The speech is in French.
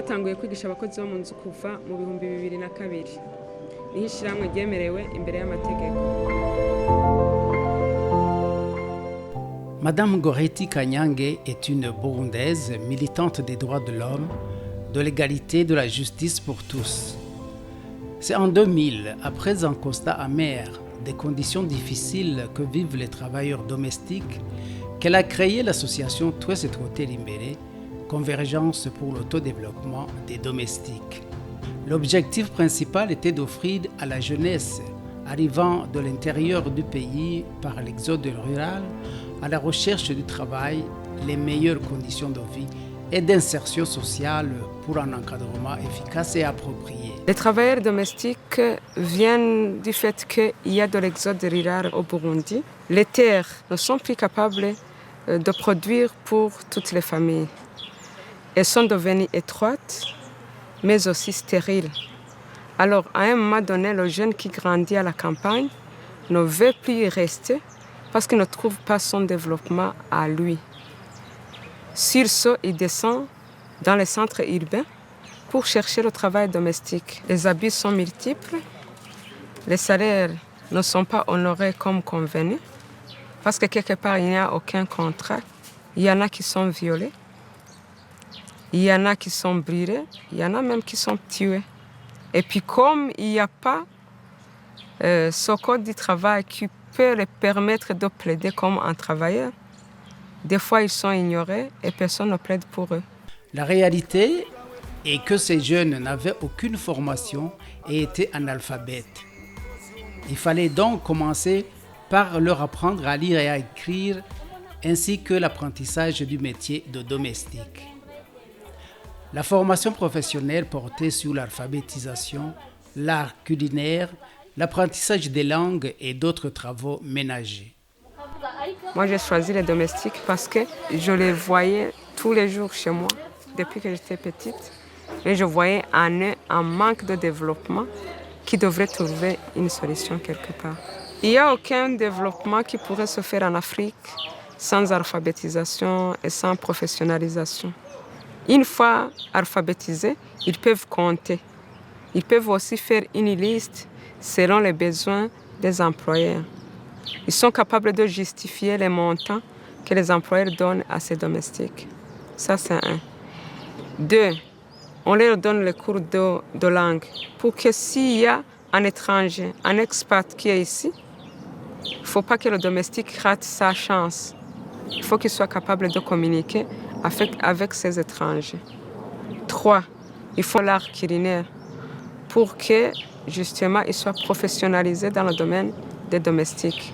twatanguye kwigisha abakozi bo mu nzu kuva mu 2002 niho ishyirahamwe ryemerewe imbere y'amategeko. Madame Goretti Kanyange est une Burundaise militante des droits de l'homme, de l'égalité et de la justice pour tous. C'est en 2000, après un constat amer des conditions difficiles que vivent les travailleurs domestiques, qu'elle a créé l'association Twese Twotera Imbere, Convergence pour l'autodéveloppement des domestiques. L'objectif principal était d'offrir à la jeunesse arrivant de l'intérieur du pays par l'exode rural à la recherche du travail les meilleures conditions de vie et d'insertion sociale pour un encadrement efficace et approprié. Les travailleurs domestiques viennent du fait qu'il y a de l'exode rural au Burundi. Les terres ne sont plus capables de produire pour toutes les familles. Elles sont devenues étroites, mais aussi stériles. Alors, à un moment donné, le jeune qui grandit à la campagne ne veut plus y rester parce qu'il ne trouve pas son développement à lui. Sur ce, il descend dans les centres urbains pour chercher le travail domestique. Les abus sont multiples, les salaires ne sont pas honorés comme convenu, parce que quelque part, il n'y a aucun contrat. Il y en a qui sont violés, il y en a qui sont brûlés, il y en a même qui sont tués. Et puis comme il n'y a pas ce code du travail qui peut leur permettre de plaider comme un travailleur, des fois ils sont ignorés et personne ne plaide pour eux. La réalité est que ces jeunes n'avaient aucune formation et étaient analphabètes. Il fallait donc commencer par leur apprendre à lire et à écrire, ainsi que l'apprentissage du métier de domestique. La formation professionnelle portait sur l'alphabétisation, l'art culinaire, l'apprentissage des langues et d'autres travaux ménagers. Moi, j'ai choisi les domestiques parce que je les voyais tous les jours chez moi, depuis que j'étais petite. Et je voyais en eux un manque de développement qui devrait trouver une solution quelque part. Il n'y a aucun développement qui pourrait se faire en Afrique sans alphabétisation et sans professionnalisation. Une fois alphabétisés, ils peuvent compter. Ils peuvent aussi faire une liste selon les besoins des employeurs. Ils sont capables de justifier les montants que les employeurs donnent à ces domestiques. Ça, c'est un. 2, on leur donne les cours de langue pour que s'il y a un étranger, un expat qui est ici, il ne faut pas que le domestique rate sa chance. Il faut qu'il soit capable de communiquer avec ces étrangers. 3, il faut l'art culinaire pour que justement il soit professionnalisé dans le domaine des domestiques.